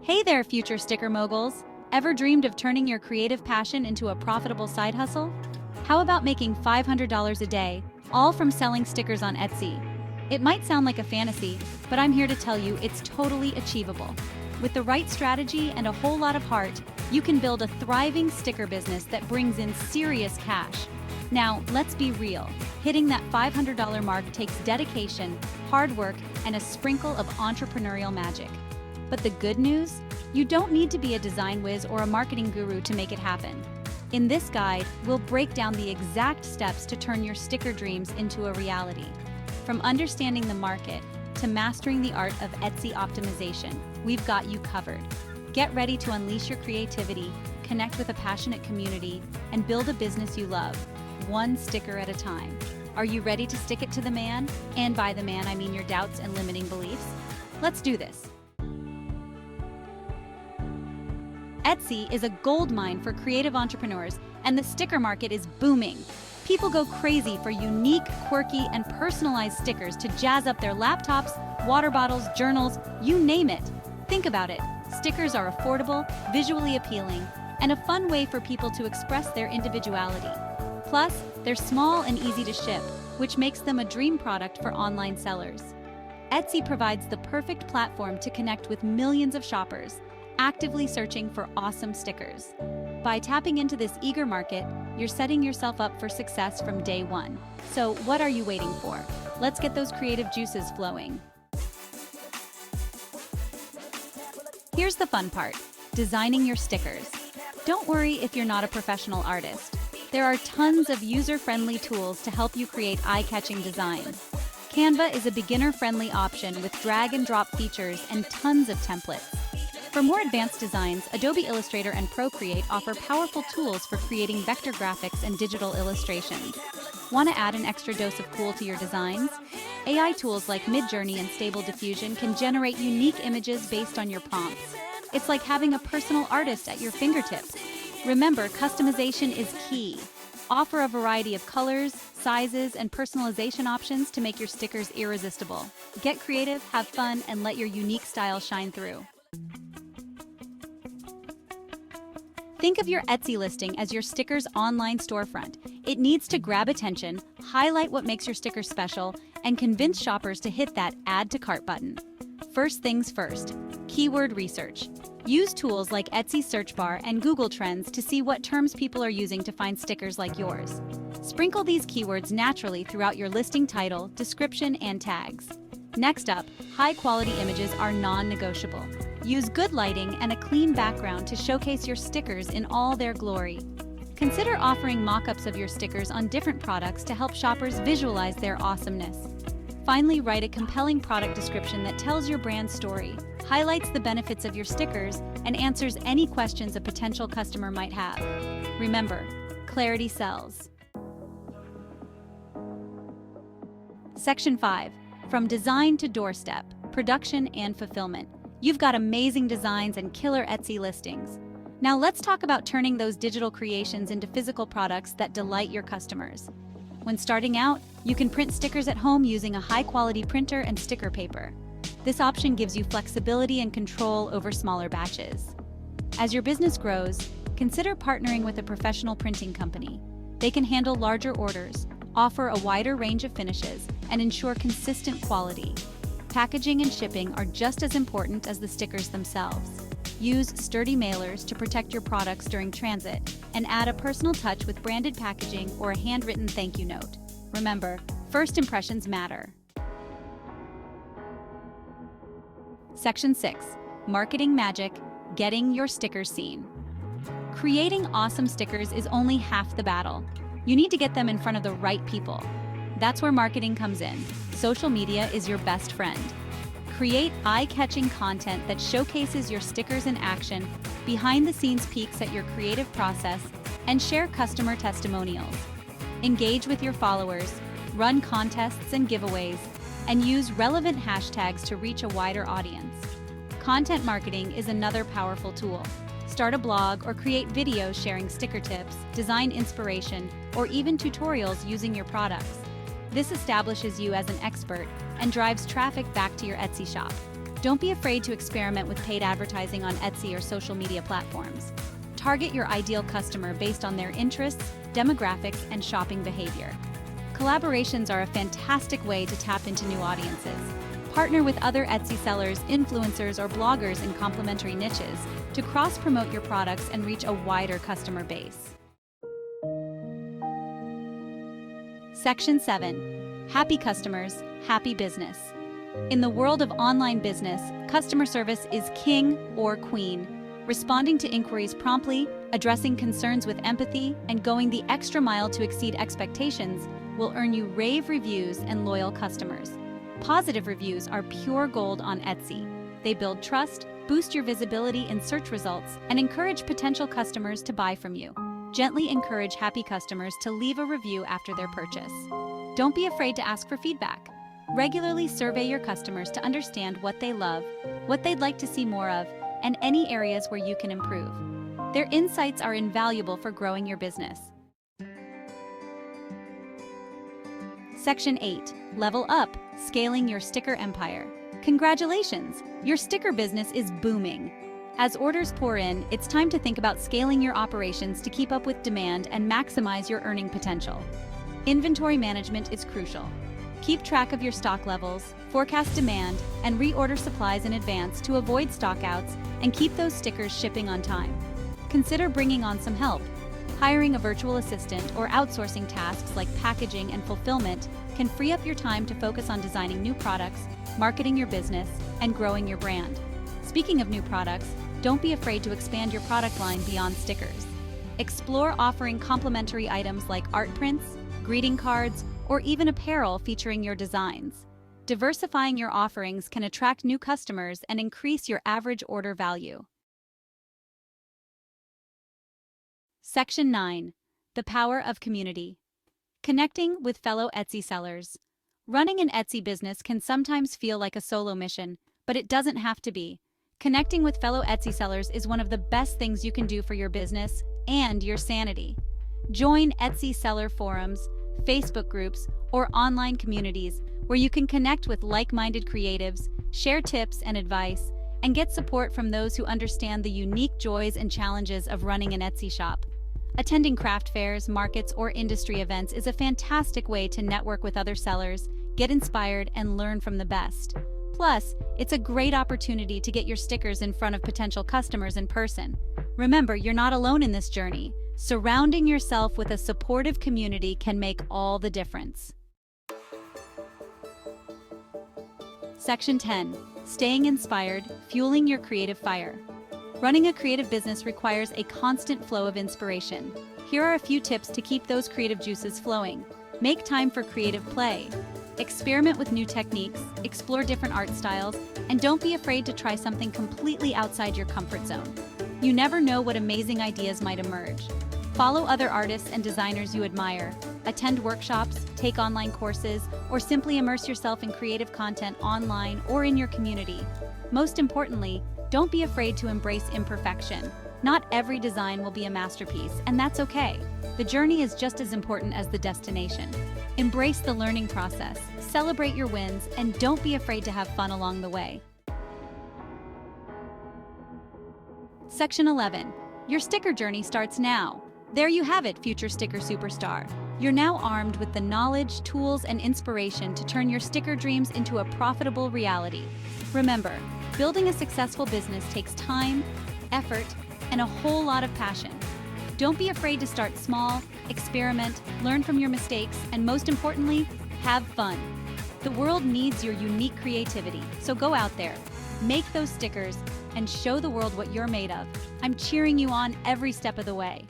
Hey there, future sticker moguls! Ever dreamed of turning your creative passion into a profitable side hustle? How about making $500 a day, all from selling stickers on Etsy? It might sound like a fantasy, but I'm here to tell you it's totally achievable. With the right strategy and a whole lot of heart, you can build a thriving sticker business that brings in serious cash. Now, let's be real. Hitting that $500 mark takes dedication, hard work, and a sprinkle of entrepreneurial magic. But the good news? You don't need to be a design whiz or a marketing guru to make it happen. In this guide, we'll break down the exact steps to turn your sticker dreams into a reality. From understanding the market to mastering the art of Etsy optimization, we've got you covered. Get ready to unleash your creativity, connect with a passionate community, and build a business you love, one sticker at a time. Are you ready to stick it to the man? And by the man, I mean your doubts and limiting beliefs. Let's do this. Etsy is a goldmine for creative entrepreneurs, and the sticker market is booming. People go crazy for unique, quirky, and personalized stickers to jazz up their laptops, water bottles, journals, you name it. Think about it. Stickers are affordable, visually appealing, and a fun way for people to express their individuality. Plus, they're small and easy to ship, which makes them a dream product for online sellers. Etsy provides the perfect platform to connect with millions of shoppers, actively searching for awesome stickers. By tapping into this eager market, you're setting yourself up for success from day one. So what are you waiting for? Let's get those creative juices flowing. Here's the fun part: designing your stickers. Don't worry if you're not a professional artist. There are tons of user-friendly tools to help you create eye-catching designs. Canva is a beginner-friendly option with drag-and-drop features and tons of templates. For more advanced designs, Adobe Illustrator and Procreate offer powerful tools for creating vector graphics and digital illustrations. Want to add an extra dose of cool to your designs? AI tools like Midjourney and Stable Diffusion can generate unique images based on your prompts. It's like having a personal artist at your fingertips. Remember, customization is key. Offer a variety of colors, sizes, and personalization options to make your stickers irresistible. Get creative, have fun, and let your unique style shine through. Think of your Etsy listing as your sticker's online storefront. It needs to grab attention, highlight what makes your sticker special, and convince shoppers to hit that Add to Cart button. First things first, keyword research. Use tools like Etsy search bar and Google Trends to see what terms people are using to find stickers like yours. Sprinkle these keywords naturally throughout your listing title, description, and tags. Next up, high-quality images are non-negotiable. Use good lighting and a clean background to showcase your stickers in all their glory. Consider offering mock-ups of your stickers on different products to help shoppers visualize their awesomeness. Finally, write a compelling product description that tells your brand's story, highlights the benefits of your stickers, and answers any questions a potential customer might have. Remember, clarity sells. Section 5. From design to doorstep, production and fulfillment. You've got amazing designs and killer Etsy listings. Now let's talk about turning those digital creations into physical products that delight your customers. When starting out, you can print stickers at home using a high-quality printer and sticker paper. This option gives you flexibility and control over smaller batches. As your business grows, consider partnering with a professional printing company. They can handle larger orders, offer a wider range of finishes, and ensure consistent quality. Packaging and shipping are just as important as the stickers themselves. Use sturdy mailers to protect your products during transit, and add a personal touch with branded packaging or a handwritten thank you note. Remember, first impressions matter. Section 6. Marketing magic, getting your stickers seen. Creating awesome stickers is only half the battle. You need to get them in front of the right people. That's where marketing comes in. Social media is your best friend. Create eye-catching content that showcases your stickers in action, behind-the-scenes peeks at your creative process, and share customer testimonials. Engage with your followers, run contests and giveaways, and use relevant hashtags to reach a wider audience. Content marketing is another powerful tool. Start a blog or create videos sharing sticker tips, design inspiration, or even tutorials using your products. This establishes you as an expert and drives traffic back to your Etsy shop. Don't be afraid to experiment with paid advertising on Etsy or social media platforms. Target your ideal customer based on their interests, demographics, and shopping behavior. Collaborations are a fantastic way to tap into new audiences. Partner with other Etsy sellers, influencers, or bloggers in complementary niches to cross-promote your products and reach a wider customer base. Section 7. Happy customers, happy business. In the world of online business, customer service is king or queen. Responding to inquiries promptly, addressing concerns with empathy, and going the extra mile to exceed expectations will earn you rave reviews and loyal customers. Positive reviews are pure gold on Etsy. They build trust, boost your visibility in search results, and encourage potential customers to buy from you. Gently encourage happy customers to leave a review after their purchase. Don't be afraid to ask for feedback. Regularly survey your customers to understand what they love, what they'd like to see more of, and any areas where you can improve. Their insights are invaluable for growing your business. Section 8. Level up, scaling your sticker empire. Congratulations! Your sticker business is booming. As orders pour in, it's time to think about scaling your operations to keep up with demand and maximize your earning potential. Inventory management is crucial. Keep track of your stock levels, forecast demand, and reorder supplies in advance to avoid stockouts and keep those stickers shipping on time. Consider bringing on some help. Hiring a virtual assistant or outsourcing tasks like packaging and fulfillment can free up your time to focus on designing new products, marketing your business, and growing your brand. Speaking of new products, don't be afraid to expand your product line beyond stickers. Explore offering complementary items like art prints, greeting cards, or even apparel featuring your designs. Diversifying your offerings can attract new customers and increase your average order value. Section 9. The power of community. Connecting with fellow Etsy sellers. Running an Etsy business can sometimes feel like a solo mission, but it doesn't have to be. Connecting with fellow Etsy sellers is one of the best things you can do for your business and your sanity. Join Etsy seller forums, Facebook groups, or online communities where you can connect with like-minded creatives, share tips and advice, and get support from those who understand the unique joys and challenges of running an Etsy shop. Attending craft fairs, markets, or industry events is a fantastic way to network with other sellers, get inspired, and learn from the best. Plus, it's a great opportunity to get your stickers in front of potential customers in person. Remember, you're not alone in this journey. Surrounding yourself with a supportive community can make all the difference. Section 10. Staying inspired, fueling your creative fire. Running a creative business requires a constant flow of inspiration. Here are a few tips to keep those creative juices flowing. Make time for creative play. Experiment with new techniques, explore different art styles, and don't be afraid to try something completely outside your comfort zone. You never know what amazing ideas might emerge. Follow other artists and designers you admire. Attend workshops, take online courses, or simply immerse yourself in creative content online or in your community. Most importantly, don't be afraid to embrace imperfection. Not every design will be a masterpiece, and that's okay. The journey is just as important as the destination. Embrace the learning process, celebrate your wins, and don't be afraid to have fun along the way. Section 11. Your sticker journey starts now. There you have it, future sticker superstar. You're now armed with the knowledge, tools, and inspiration to turn your sticker dreams into a profitable reality. Remember, building a successful business takes time, effort, and a whole lot of passion. Don't be afraid to start small, experiment, learn from your mistakes, and most importantly, have fun. The world needs your unique creativity, so go out there, make those stickers, and show the world what you're made of. I'm cheering you on every step of the way.